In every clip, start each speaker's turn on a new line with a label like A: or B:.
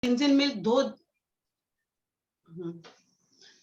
A: Cleansing milk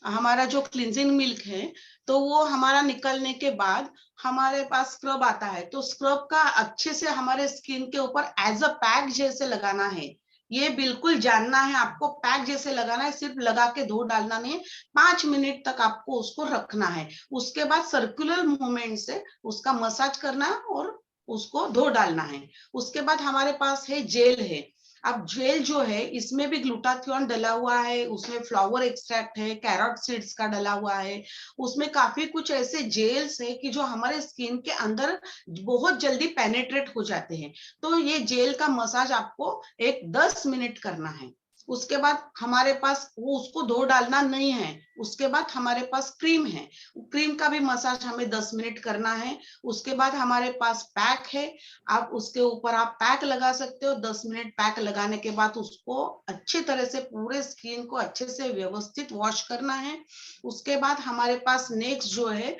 A: हमारा जो cleansing milk है तो वो हमारा निकलने के बाद हमारे पास स्क्रब आता है, तो स्क्रब का अच्छे से हमारे स्किन के ऊपर एज अ पैक जैसे लगाना है। ये बिल्कुल जानना है आपको, पैक जैसे लगाना है, सिर्फ लगा के धो डालना नहीं है। 5 मिनट तक आपको उसको रखना है। उसके बाद सर्कुलर मूवमेंट से उसका मसाज करना है और उसको धो डालना है। उसके बाद हमारे पास है जेल है। अब जेल जो है इसमें भी ग्लूटाथियोन डला हुआ है, उसमें फ्लावर एक्सट्रैक्ट है, कैरोट सीड्स का डला हुआ है, उसमें काफी कुछ ऐसे जेल्स है कि जो हमारे स्किन के अंदर बहुत जल्दी पेनेट्रेट हो जाते हैं। तो ये जेल का मसाज आपको एक 10 मिनट करना है। उसके बाद हमारे पास वो उसको धो डालना नहीं है। उसके बाद हमारे पास क्रीम है, क्रीम का भी मसाज हमें 10 मिनट करना है। उसके बाद हमारे पास पैक है, आप उसके ऊपर आप पैक लगा सकते हो। 10 मिनट पैक लगाने के बाद उसको अच्छी तरह से पूरे स्किन को अच्छे से व्यवस्थित वॉश करना है। उसके बाद हमारे पास नेक्स्ट जो है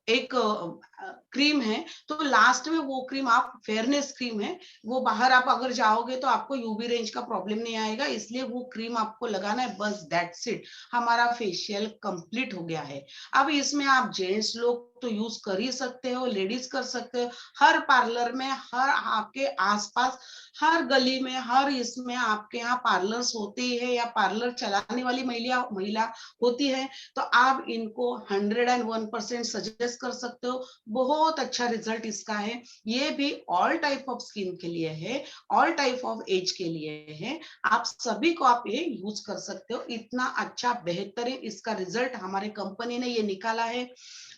A: एक क्रीम है, तो लास्ट में वो क्रीम आप फेयरनेस क्रीम है, वो बाहर आप अगर जाओगे तो आपको यूवी रेंज का प्रॉब्लम नहीं आएगा, इसलिए वो क्रीम आपको लगाना है। बस दैट्स इट, हमारा फेशियल कंप्लीट हो गया है। अब इसमें आप जेंट्स लोग तो यूज कर ही सकते हो, लेडीज कर सकते हो। हर पार्लर में, हर आपके आसपास, हर गली में, हर इसमें आपके यहाँ पार्लर्स होते ही है या पार्लर चलाने वाली महिला होती है, तो आप इनको 101% सजेस्ट कर सकते हो। बहुत अच्छा रिजल्ट इसका है। ये भी ऑल टाइप ऑफ स्किन के लिए है, ऑल टाइप ऑफ एज के लिए है। आप सभी को आप ये यूज कर सकते हो। इतना अच्छा बेहतरीन इसका रिजल्ट हमारे कंपनी ने ये निकाला है।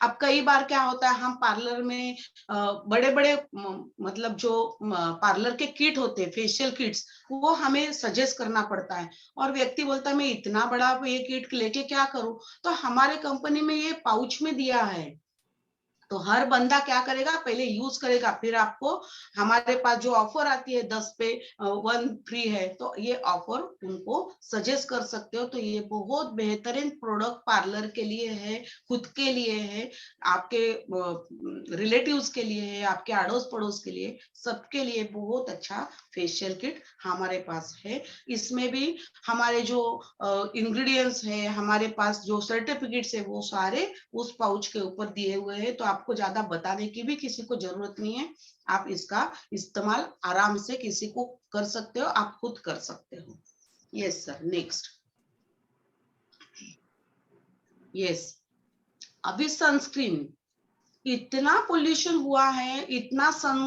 A: अब कई बार क्या होता है, हम पार्लर में बड़े बड़े मतलब जो पार्लर के किट होते हैं, फेशियल किट्स, वो हमें सजेस्ट करना पड़ता है। और व्यक्ति बोलता है मैं इतना बड़ा ये किट लेके क्या करूं, तो हमारे कंपनी में ये पाउच में दिया है। तो हर बंदा क्या करेगा, पहले यूज करेगा, फिर आपको हमारे पास जो ऑफर आती है 10 पे 1 फ्री है, तो ये ऑफर उनको सजेस्ट कर सकते हो। तो ये बहुत बेहतरीन प्रोडक्ट पार्लर के लिए है, खुद के लिए है, आपके रिलेटिव्स के लिए है, आपके अड़ोस पड़ोस के लिए, सबके लिए बहुत अच्छा फेशियल किट हमारे पास है। इसमें भी हमारे जो इंग्रेडिएंट्स है, हमारे पास जो सर्टिफिकेट्स है, वो सारे उस पाउच के ऊपर दिए हुए हैं। तो आपको ज्यादा बताने की भी किसी को जरूरत नहीं है। आप इसका इस्तेमाल आराम से किसी को कर सकते हो, आप खुद कर सकते हो। Yes sir, next. यस, अभी सनस्क्रीन, इतना पोल्यूशन हुआ है, इतना सन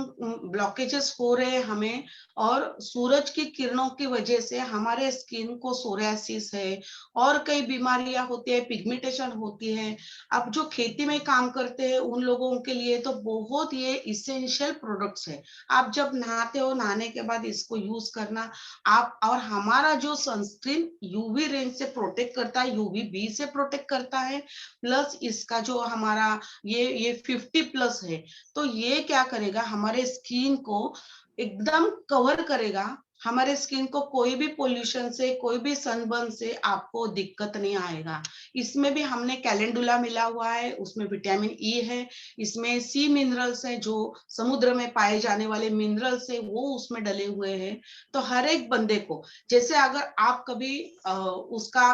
A: ब्लॉकेजेस हो रहे हैं हमें, और सूरज की किरणों की वजह से हमारे स्किन को सोरियासिस है और कई बीमारियां होती है, पिगमेंटेशन होती है। अब जो खेती में काम करते हैं उन लोगों के लिए तो बहुत ये इसेंशियल प्रोडक्ट्स है। आप जब नहाते हो, नहाने के बाद इसको यूज करना आप। और हमारा जो सनस्क्रीन यूवी रेंज से प्रोटेक्ट करता है, यूवी बी से प्रोटेक्ट करता है, प्लस इसका जो हमारा ये 50+ है, तो ये क्या करेगा, हमारे स्किन को एकदम कवर करेगा। हमारे स्किन को कोई भी पोल्यूशन से, कोई भी सनबर्न से आपको दिक्कत नहीं आएगा। इसमें भी हमने कैलेंडुला मिला हुआ है, उसमें विटामिन ई है, इसमें सी मिनरल्स है, जो समुद्र में पाए जाने वाले मिनरल्स है वो उसमें डले हुए हैं। तो हर एक बंदे को, जैसे अगर आप कभी उसका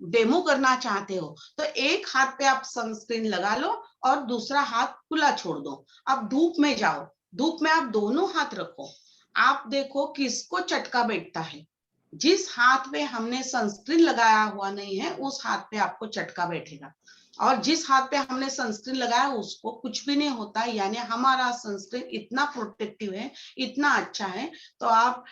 A: डेमो करना चाहते हो, तो एक हाथ पे आप सनस्क्रीन लगा लो और दूसरा हाथ खुला छोड़ दो। अब धूप में जाओ, धूप में आप दोनों हाथ रखो, आप देखो किसको चटका बैठता है। जिस हाथ पे हमने सनस्क्रीन लगाया हुआ नहीं है, उस हाथ पे आपको चटका बैठेगा, और जिस हाथ पे हमने सनस्क्रीन लगाया उसको कुछ भी नहीं होता। यानी हमारा सनस्क्रीन इतना प्रोटेक्टिव है, इतना अच्छा है। तो आप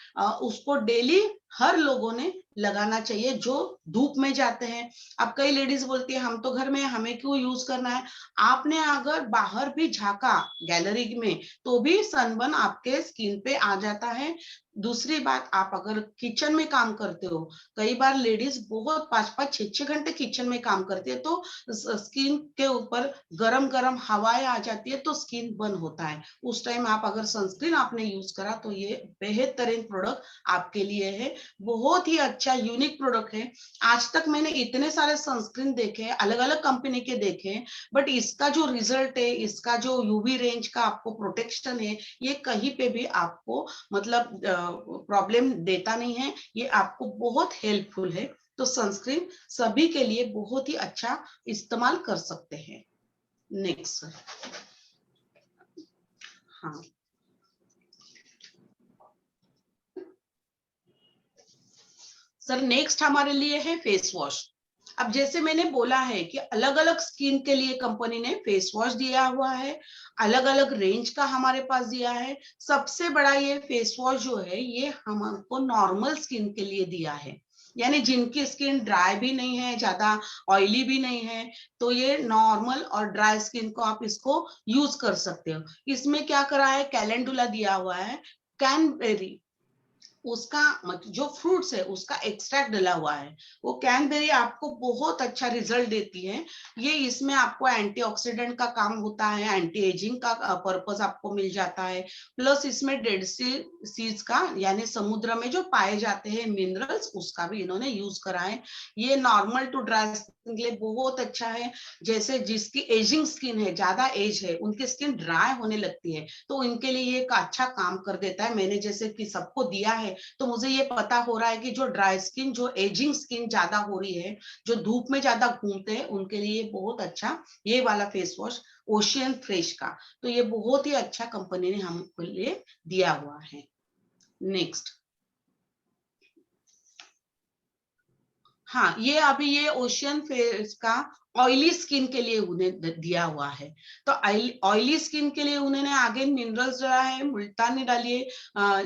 A: उसको डेली हर लोगों ने लगाना चाहिए जो धूप में जाते हैं। अब कई लेडीज बोलती है हम तो घर में, हमें क्यों यूज करना है। आपने अगर बाहर भी झांका गैलरी में, तो भी सनबर्न आपके स्किन पे आ जाता है। दूसरी बात, आप अगर किचन में काम करते हो, कई बार लेडीज बहुत 5-5, 6-6 घंटे किचन में काम करती है, तो स्किन के ऊपर गरम गरम हवाएं आ जाती है, तो स्किन बर्न होता है। उस टाइम आप अगर सनस्क्रीन आपने यूज करा, तो ये बेहतरीन प्रोडक्ट आपके लिए है। बहुत ही अच्छा यूनिक प्रोडक्ट है। आज तक मैंने इतने सारे सनस्क्रीन देखे, अलग अलग कंपनी के देखे, बट इसका जो रिजल्ट है, इसका जो यूवी रेंज का आपको प्रोटेक्शन है, ये कहीं पे भी आपको मतलब प्रॉब्लम देता नहीं है, ये आपको बहुत हेल्पफुल है। तो सनस्क्रीन सभी के लिए बहुत ही अच्छा इस्तेमाल कर सकते हैं। नेक्स्ट हाँ, सर नेक्स्ट हमारे लिए है फेस वॉश। अब जैसे मैंने बोला है कि अलग अलग स्किन के लिए कंपनी ने फेस वॉश दिया हुआ है, अलग अलग रेंज का हमारे पास दिया है। सबसे बड़ा ये फेस वॉश जो है, ये हमको नॉर्मल स्किन के लिए दिया है, यानी जिनकी स्किन ड्राई भी नहीं है, ज्यादा ऑयली भी नहीं है, तो ये नॉर्मल और ड्राई स्किन को आप इसको यूज कर सकते हो। इसमें क्या करा है, कैलेंडुला दिया हुआ है, कैनबेरी, उसका जो फ्रूट्स है उसका एक्सट्रैक्ट डला हुआ है। वो कैनबेरी आपको बहुत अच्छा रिजल्ट देती है। ये इसमें आपको एंटीऑक्सीडेंट का काम होता है, एंटी एजिंग का पर्पस आपको मिल जाता है। प्लस इसमें डेड सीज का, यानी समुद्र में जो पाए जाते हैं मिनरल्स, उसका भी इन्होंने यूज करा है। ये नॉर्मल टू ड्राई स्किन के लिए बहुत अच्छा है। जैसे जिसकी एजिंग स्किन है, ज्यादा एज है, उनकी स्किन ड्राई होने लगती है, तो इनके लिए ये एक अच्छा काम कर देता है। मैंने जैसे कि सबको दिया है, तो मुझे ये पता हो रहा है कि जो ड्राई स्किन, जो एजिंग स्किन ज्यादा हो रही है, जो धूप में ज्यादा घूमते हैं, उनके लिए बहुत अच्छा ये वाला फेस वॉश ओशियन फ्रेश का, तो ये बहुत ही अच्छा कंपनी ने हमको लिए दिया हुआ है। नेक्स्ट हाँ, ये अभी ये ओशियन फेस का ऑयली स्किन के लिए उन्हें दिया हुआ है। तो ऑयली स्किन के लिए उन्होंने आगे मिनरल्स डाला है, मुल्तानी डाली है,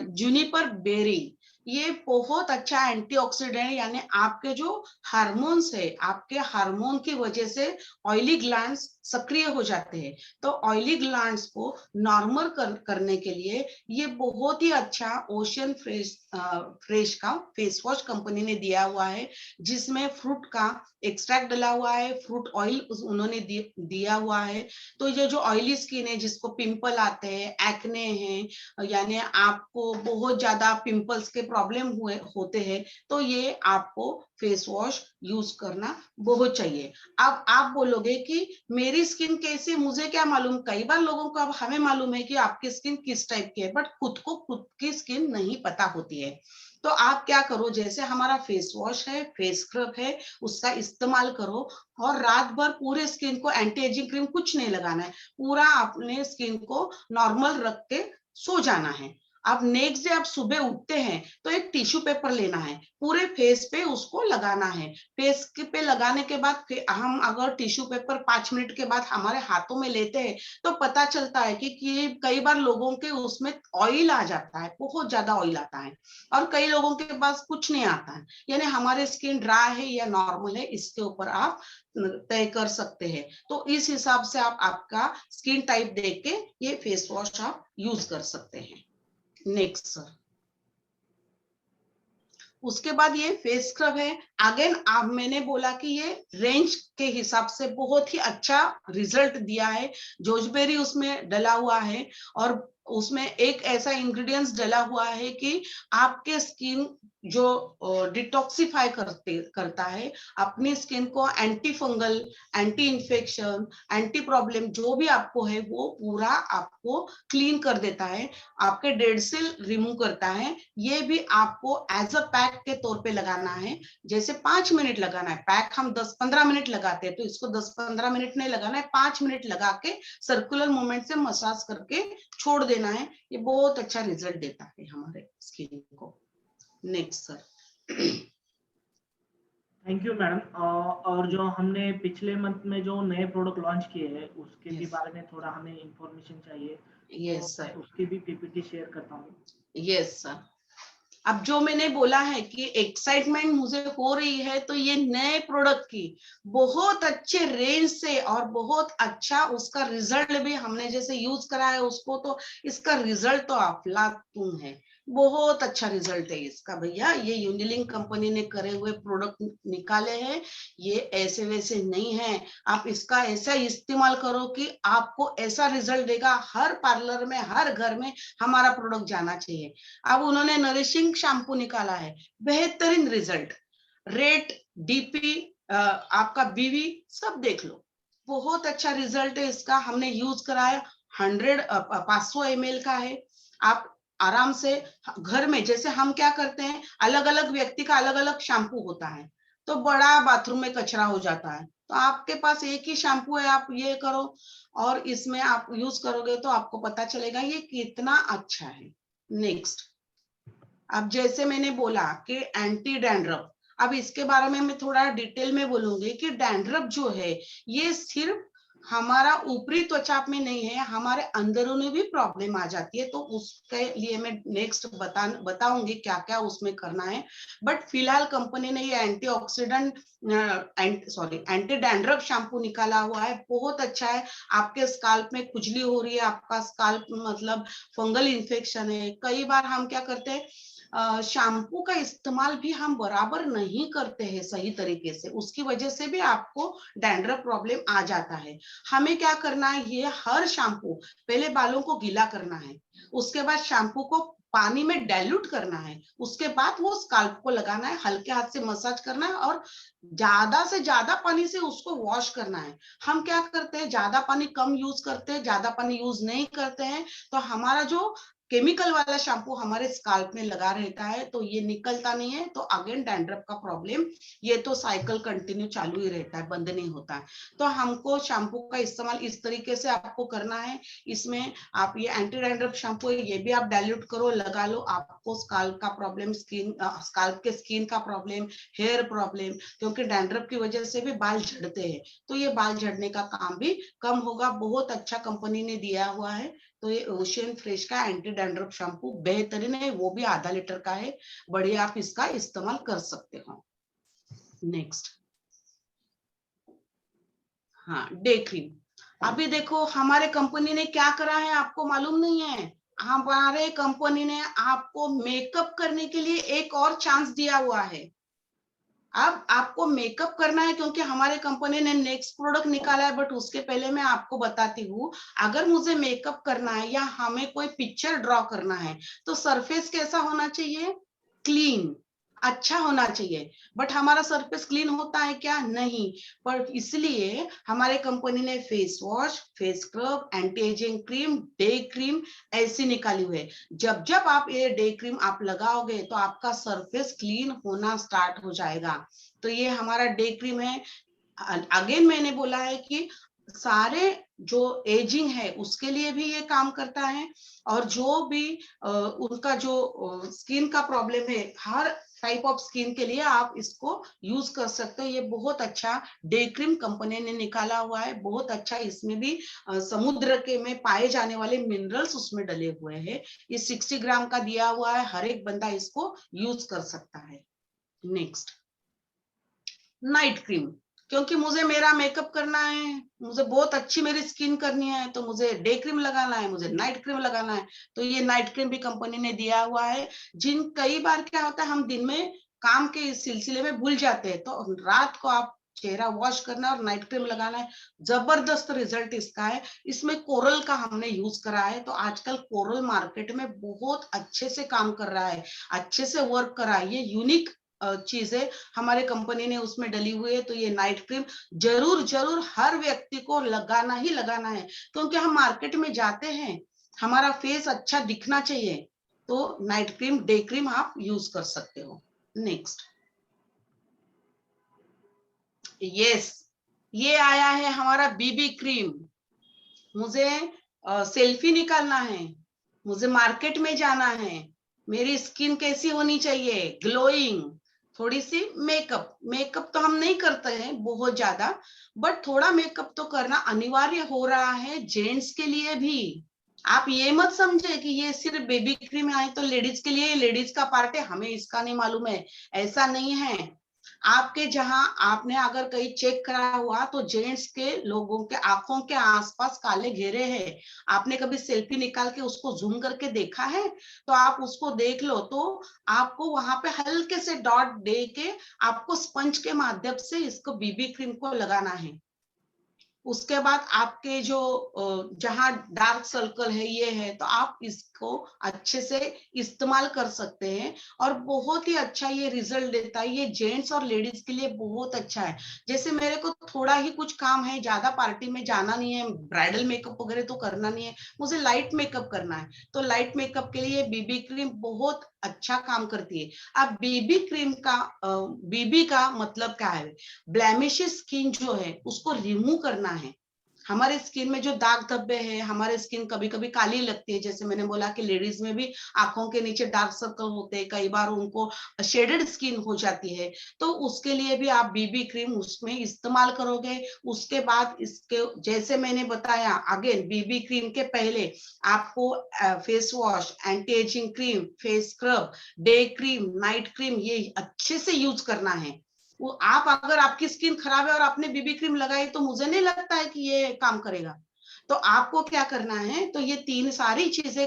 A: जूनिपर बेरी, ये बहुत अच्छा एंटीऑक्सीडेंट है, यानी आपके जो हार्मोन्स है, आपके हार्मोन की वजह से ऑयली ग्लैंड्स सक्रिय हो जाते हैं। तो ऑयली ग्लैंड्स को नॉर्मल करने के लिए ये बहुत ही अच्छा ओशियन फ्रेश का फेस वॉश कंपनी ने दिया हुआ है, जिसमें फ्रूट का एक्सट्रैक्ट डला हुआ है, फ्रूट ऑयल उन्होंने दिया हुआ है। तो ये जो ऑयली स्किन है, जिसको पिंपल आते हैं, एक्ने हैं, यानी आपको बहुत ज्यादा पिंपल्स के प्रॉब्लम होते हैं, तो ये आपको फेस वॉश यूज करना बहुत चाहिए। अब आप बोलोगे कि मेरी स्किन कैसी, मुझे क्या मालूम, कई बार लोगों को, अब हमें मालूम है कि आपकी स्किन किस टाइप की है, बट खुद को खुद की स्किन नहीं पता होती है। तो आप क्या करो, जैसे हमारा फेस वॉश है, फेस स्क्रब है, उसका इस्तेमाल करो, और रात भर पूरे स्किन को एंटी एजिंग क्रीम कुछ नहीं लगाना है, पूरा अपने स्किन को नॉर्मल रख के सो जाना है। अब नेक्स्ट डे आप सुबह उठते हैं तो एक टिश्यू पेपर लेना है, पूरे फेस पे उसको लगाना है। फेस पे लगाने के बाद फिर हम अगर टिश्यू पेपर 5 मिनट के बाद हमारे हाथों में लेते हैं, तो पता चलता है कि कई बार लोगों के उसमें ऑयल आ जाता है, बहुत ज्यादा ऑयल आता है, और कई लोगों के पास कुछ नहीं आता है। यानी हमारे स्किन ड्राई है या नॉर्मल है, इसके ऊपर आप तय कर सकते हैं। तो इस हिसाब से आप आपका स्किन टाइप देख के ये फेस वॉश आप यूज कर सकते हैं। नेक्स्ट सर, उसके बाद ये फेस स्क्रब है। अगेन आप, मैंने बोला कि ये रेंज के हिसाब से बहुत ही अच्छा रिजल्ट दिया है। जोजबेरी उसमें डला हुआ है, और उसमें एक ऐसा इंग्रेडिएंट्स डला हुआ है कि आपके स्किन जो डिटॉक्सिफाई करता है अपनी स्किन को, anti fungal, anti infection, anti problem जो भी आपको है, वो पूरा आपको क्लीन कर देता है, आपके डेड सेल रिमूव करता है। ये भी आपको एज अ पैक के तौर पे लगाना है। जैसे 5 मिनट लगाना है, पैक हम 10-15 मिनट लगाते हैं, तो इसको 10-15 मिनट नहीं लगाना है, 5 मिनट लगा के सर्कुलर मूवमेंट से मसाज करके छोड़ देना है। ये बहुत अच्छा रिजल्ट देता है हमारे स्किन को। Next sir.
B: Thank you madam. और जो हमने पिछले मंथ में जो नए प्रोडक्ट लॉन्च किए हैं, उसके भी बारे में थोड़ा हमें इंफॉर्मेशन चाहिए, तो
A: यस
B: मैं
A: सर,
B: उसकी भी पीपीटी शेयर करता हूँ।
A: Yes sir. अब जो मैंने बोला है कि एक्साइटमेंट मुझे हो रही है, तो ये नए प्रोडक्ट की बहुत अच्छे रेंज से और बहुत अच्छा उसका रिजल्ट भी हमने जैसे यूज करा है उसको, तो इसका रिजल्ट तो अफलातून है। बहुत अच्छा रिजल्ट है इसका भैया। ये यूनिलिंक कंपनी ने करे हुए प्रोडक्ट निकाले हैं, ये ऐसे वैसे नहीं है। आप इसका ऐसा इस्तेमाल करो कि आपको ऐसा रिजल्ट देगा, हर पार्लर में हर घर में हमारा प्रोडक्ट जाना चाहिए। अब उन्होंने नरिशिंग शैम्पू निकाला है, बेहतरीन रिजल्ट, रेट, डीपी, आपका बीवी सब देख लो, बहुत अच्छा रिजल्ट है इसका। हमने यूज कराया, 500 ml का है। आप आराम से घर में, जैसे हम क्या करते हैं, अलग अलग व्यक्ति का अलग अलग शैम्पू होता है, तो बड़ा बाथरूम में कचरा हो जाता है, तो आपके पास एक ही शैम्पू है, आप ये करो और इसमें आप यूज करोगे तो आपको पता चलेगा ये कितना अच्छा है। नेक्स्ट, अब जैसे मैंने बोला कि एंटी डैंड्रफ, अब इसके बारे में मैं थोड़ा डिटेल में बोलूंगी कि डैंड्रफ जो है ये सिर्फ हमारा ऊपरी त्वचा में नहीं है, हमारे अंदरूनी भी प्रॉब्लम आ जाती है, तो उसके लिए मैं नेक्स्ट बताऊंगी क्या क्या उसमें करना है। बट फिलहाल कंपनी ने ये एंटीऑक्सीडेंट एंटी डैंड्रफ शैम्पू निकाला हुआ है, बहुत अच्छा है। आपके स्काल्प में खुजली हो रही है, आपका स्काल्प मतलब फंगल इन्फेक्शन है, कई बार हम क्या करते हैं, शैम्पू का इस्तेमाल भी हम बराबर नहीं करते हैं सही तरीके से, उसकी वजह से भी आपको डैंड्रफ प्रॉब्लम आ जाता है। हमें क्या करना है, ये हर शैम्पू पहले बालों को गीला करना है, उसके बाद शैम्पू को पानी में डाइल्यूट करना है, उसके बाद वो स्काल्प को लगाना है, हल्के हाथ से मसाज करना है और ज्यादा से ज्यादा पानी से उसको वॉश करना है। हम क्या करते हैं, ज्यादा पानी कम यूज करते हैं, ज्यादा पानी यूज नहीं करते हैं, तो हमारा जो केमिकल वाला शैम्पू हमारे स्काल्प में लगा रहता है तो ये निकलता नहीं है, तो अगेन डैंड्रफ का प्रॉब्लम, ये तो साइकिल कंटिन्यू चालू ही रहता है, बंद नहीं होता है। तो हमको शैम्पू का इस्तेमाल इस तरीके से आपको करना है। इसमें आप ये एंटी डैंड्रफ शैम्पू है, ये भी आप डाइल्यूट करो, लगा लो, आपको स्काल्प का प्रॉब्लम, स्काल्प के स्किन का प्रॉब्लम, हेयर प्रॉब्लम, क्योंकि डैंड्रफ की वजह से भी बाल झड़ते हैं, तो ये बाल झड़ने का काम भी कम होगा। बहुत अच्छा कंपनी ने दिया हुआ है। तो ये ओशियन फ्रेश का एंटी डैंड्रफ शैम्पू बेहतरीन है, वो भी आधा लीटर का है, बढ़िया, आप इसका इस्तेमाल कर सकते हो। नेक्स्ट, हाँ, डे क्रीम। अभी देखो हमारे कंपनी ने क्या करा है, आपको मालूम नहीं है, हमारे कंपनी ने आपको मेकअप करने के लिए एक और चांस दिया हुआ है। अब आपको मेकअप करना है, क्योंकि हमारे कंपनी ने नेक्स्ट प्रोडक्ट निकाला है, बट उसके पहले मैं आपको बताती हूँ, अगर मुझे मेकअप करना है या हमें कोई पिक्चर ड्रॉ करना है, तो सरफेस कैसा होना चाहिए, क्लीन, अच्छा होना चाहिए। बट हमारा सरफेस क्लीन होता है क्या, नहीं। पर इसलिए हमारे कंपनी ने face wash, face scrub, anti ageing cream, day cream ऐसी निकाली हुई है। जब जब आप ये डे क्रीम आप लगाओगे तो आपका सरफेस क्लीन होना स्टार्ट हो जाएगा। तो ये हमारा डे क्रीम है। अगेन मैंने बोला है कि सारे जो एजिंग है उसके लिए भी ये काम करता है, और जो भी उनका जो स्किन का प्रॉब्लम है, हर टाइप ऑफ स्किन के लिए आप इसको यूज कर सकते हो। ये बहुत अच्छा डे क्रीम कंपनी ने निकाला हुआ है, बहुत अच्छा। इसमें भी समुद्र के में पाए जाने वाले मिनरल्स उसमें डले हुए हैं। ये 60 ग्राम का दिया हुआ है, हर एक बंदा इसको यूज कर सकता है। नेक्स्ट, नाइट क्रीम, क्योंकि मुझे मेरा मेकअप करना है, मुझे बहुत अच्छी मेरी स्किन करनी है, तो मुझे डे क्रीम लगाना है, मुझे नाइट क्रीम लगाना है, तो ये नाइट क्रीम भी कंपनी ने दिया हुआ है। कई बार क्या होता है, हम दिन में काम के सिलसिले में भूल जाते हैं, तो रात को आप चेहरा वॉश करना और नाइट क्रीम लगाना है, जबरदस्त रिजल्ट इसका है। इसमें कोरल का हमने यूज करा है, तो आजकल कोरल मार्केट में बहुत अच्छे से काम कर रहा है, अच्छे से वर्क कर रहा है। ये यूनिक चीजें हमारे कंपनी ने उसमें डली हुई है, तो ये नाइट क्रीम जरूर जरूर हर व्यक्ति को लगाना ही लगाना है, क्योंकि हम मार्केट में जाते हैं, हमारा फेस अच्छा दिखना चाहिए, तो नाइट क्रीम, डे क्रीम आप यूज कर सकते हो। नेक्स्ट, यस, ये आया है हमारा बीबी क्रीम। मुझे सेल्फी निकालना है, मुझे मार्केट में जाना है, मेरी स्किन कैसी होनी चाहिए, ग्लोइंग, थोड़ी सी मेकअप, मेकअप तो हम नहीं करते हैं बहुत ज्यादा, बट थोड़ा मेकअप तो करना अनिवार्य हो रहा है जेंट्स के लिए भी। आप ये मत समझे कि ये सिर्फ बेबी क्रीम आए तो लेडीज के लिए, लेडीज का पार्ट है, हमें इसका नहीं मालूम है, ऐसा नहीं है। आपके जहां आपने अगर कहीं चेक करा हुआ तो जेंट्स के लोगों के आंखों के आसपास काले घेरे हैं, आपने कभी सेल्फी निकाल के उसको जूम करके देखा है? तो आप उसको देख लो, तो आपको वहां पे हल्के से डॉट दे के आपको स्पंज के माध्यम से इसको बीबी क्रीम को लगाना है। उसके बाद आपके जो जहां डार्क सर्कल है ये है, तो आप इसको अच्छे से इस्तेमाल कर सकते हैं और बहुत ही अच्छा ये रिजल्ट देता है। ये जेंट्स और लेडीज के लिए बहुत अच्छा है। जैसे मेरे को थोड़ा ही कुछ काम है, ज्यादा पार्टी में जाना नहीं है, ब्राइडल मेकअप वगैरह तो करना नहीं है, मुझे लाइट मेकअप करना है, तो लाइट मेकअप के लिए बीबी क्रीम बहुत अच्छा काम करती है। अब बीबी क्रीम का बीबी का मतलब क्या है? ब्लैमिश स्किन जो है उसको रिमूव करना है। हमारे स्किन में जो दाग धब्बे हैं, हमारे स्किन कभी कभी काली लगती है, जैसे मैंने बोला कि लेडीज में भी आंखों के नीचे डार्क सर्कल होते हैं, कई बार उनको शेडेड स्किन हो जाती है, तो उसके लिए भी आप बीबी क्रीम उसमें इस्तेमाल करोगे। उसके बाद इसके जैसे मैंने बताया, अगेन बीबी क्रीम के पहले आपको face wash, anti ageing cream, face scrub, day cream, night cream ये अच्छे से यूज करना है। वो आप अगर आपकी स्किन खराब है और आपने बीबी क्रीम लगाई तो मुझे नहीं लगता है कि ये काम करेगा। तो आपको क्या करना है, तो ये तीन सारी चीजें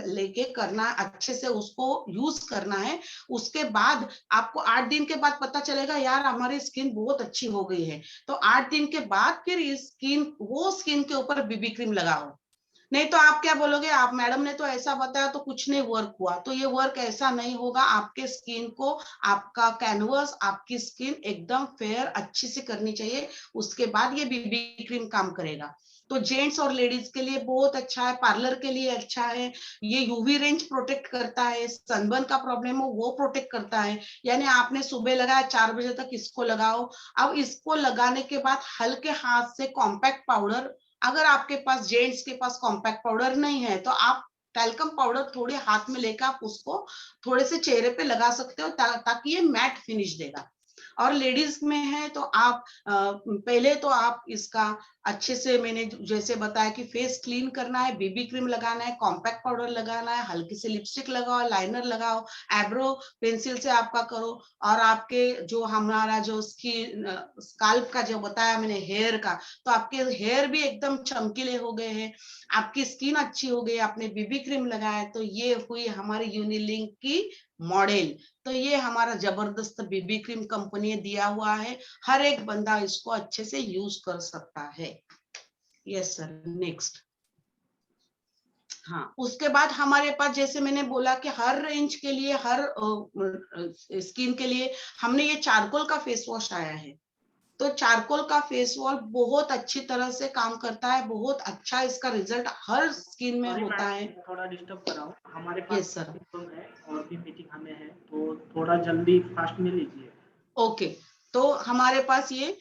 A: लेके करना, अच्छे से उसको यूज करना है। उसके बाद आपको 8 दिन के बाद पता चलेगा यार हमारी स्किन बहुत अच्छी हो गई है, तो 8 दिन के बाद फिर इस स्किन वो स्किन के ऊपर बीबी क्रीम लगाओ। नहीं तो आप क्या बोलोगे, आप मैडम ने तो ऐसा बताया तो कुछ नहीं वर्क हुआ, तो ये वर्क ऐसा नहीं होगा। आपके स्किन को, आपका कैनवस, आपकी स्किन एकदम फेयर अच्छी से करनी चाहिए, उसके बाद ये बीबी क्रीम काम करेगा। तो जेंट्स और लेडीज के लिए बहुत अच्छा है, पार्लर के लिए अच्छा है। ये यूवी रेंज प्रोटेक्ट करता है, सनबर्न का प्रॉब्लम हो वो प्रोटेक्ट करता है। यानी आपने सुबह लगाया 4 बजे तक इसको लगाओ। अब इसको लगाने के बाद हल्के हाथ से कॉम्पैक्ट पाउडर, अगर आपके पास जेंट्स के पास कॉम्पैक्ट पाउडर नहीं है तो आप टैल्कम पाउडर थोड़े हाथ में लेकर आप उसको थोड़े से चेहरे पे लगा सकते हो, ताकि ये मैट फिनिश देगा। और लेडीज में है तो आप पहले तो आप इसका अच्छे से, मैंने जैसे बताया कि फेस क्लीन करना है, बीबी क्रीम लगाना है, कॉम्पैक्ट पाउडर लगाना है, हल्की सी लिपस्टिक लगाओ, लाइनर लगाओ, एब्रो पेंसिल से आपका करो। और आपके जो हमारा जो स्किन स्काल्प का जो बताया मैंने हेयर का, तो आपके हेयर भी एकदम चमकीले हो गए हैं, आपकी स्किन अच्छी हो गई, आपने बीबी क्रीम लगाया, तो ये हुई हमारी यूनिलिंक की मॉडल। तो ये हमारा जबरदस्त बीबी क्रीम कंपनी ने दिया हुआ है, हर एक बंदा इसको अच्छे से यूज कर सकता है। Yes sir, next. हाँ, उसके बाद हमारे पास जैसे मैंने बोला कि हर रेंज के लिए, हर स्किन के लिए हमने ये चारकोल का फेस वॉश आया है। तो चारकोल का फेस वॉश बहुत अच्छी तरह से काम करता है, बहुत अच्छा इसका रिजल्ट हर स्किन में
B: सॉरी
A: होता है।
B: मैडम, थोड़ा डिस्टर्ब कर रहा हूँ, हमारे पास
A: यस सर।
B: मीटिंग है और भी मीटिंग हमें है, तो थोड़ा जल्दी फास्ट में लीजिए।
A: ओके, तो हमारे पास ये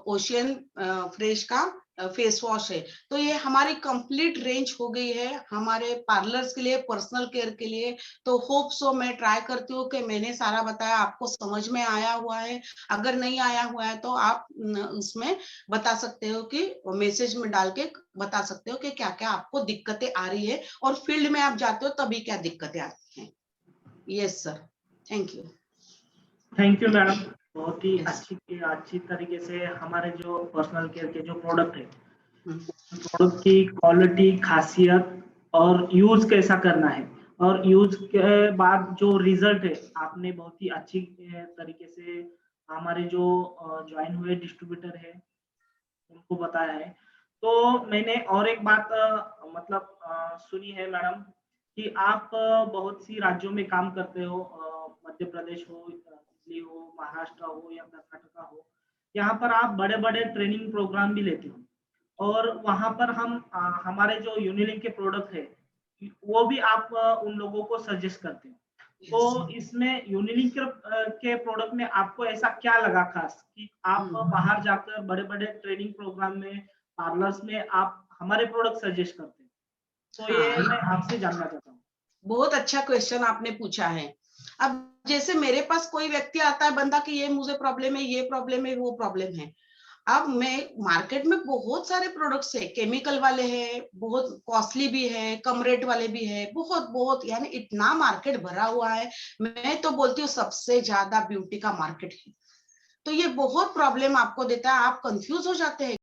A: ओशियन फ्रेश का फेस वॉश है। तो ये हमारी कंप्लीट रेंज हो गई है हमारे पार्लर्स के लिए, पर्सनल केयर के लिए। तो होप सो, मैं ट्राई करती हूँ कि मैंने सारा बताया आपको समझ में आया हुआ है। अगर नहीं आया हुआ है तो आप उसमें बता सकते हो, कि मैसेज में डाल के बता सकते हो कि क्या क्या आपको दिक्कतें आ रही है, और फील्ड में आप जाते हो तभी क्या दिक्कतें आती हैं। Yes sir, thank you.
B: Thank you madam, बहुत ही
A: यस।
B: अच्छी तरीके से हमारे जो पर्सनल केयर के जो प्रोडक्ट है, प्रोडक्ट की क्वालिटी, खासियत और यूज कैसा करना है, और यूज के बाद जो रिजल्ट है, आपने बहुत ही अच्छी तरीके से हमारे जो ज्वाइन हुए डिस्ट्रीब्यूटर है उनको बताया है। तो मैंने और एक बात मतलब सुनी है मैडम, कि आप बहुत सी राज्यों में काम करते हो, मध्य प्रदेश हो, दिल्ली हो, महाराष्ट्र हो या कर्नाटका हो, यहाँ पर आप बड़े बड़े ट्रेनिंग प्रोग्राम भी लेते हो, और वहाँ पर हम हमारे जो यूनिलिंक के प्रोडक्ट है वो भी आप उन लोगों को सजेस्ट करते हो। तो इसमें यूनिलिंक के प्रोडक्ट में आपको ऐसा क्या लगा खास, कि आप बाहर जाकर बड़े बड़े ट्रेनिंग प्रोग्राम में, पार्लर्स में आप हमारे प्रोडक्ट सजेस्ट करते हैं? तो ये मैं
A: हाँ,
B: आपसे जानना चाहता हूँ।
A: बहुत अच्छा क्वेश्चन आपने पूछा है। अब जैसे मेरे पास कोई व्यक्ति आता है बंदा कि ये मुझे प्रॉब्लम है, ये प्रॉब्लम है, वो प्रॉब्लम है। अब मैं मार्केट में बहुत सारे प्रोडक्ट्स है, केमिकल वाले हैं, बहुत कॉस्टली भी है, कम रेट वाले भी है, बहुत बहुत, यानी इतना मार्केट भरा हुआ है। मैं तो बोलती हूँ सबसे ज्यादा ब्यूटी का मार्केट है। तो ये बहुत प्रॉब्लम आपको देता है, आप कंफ्यूज हो जाते हैं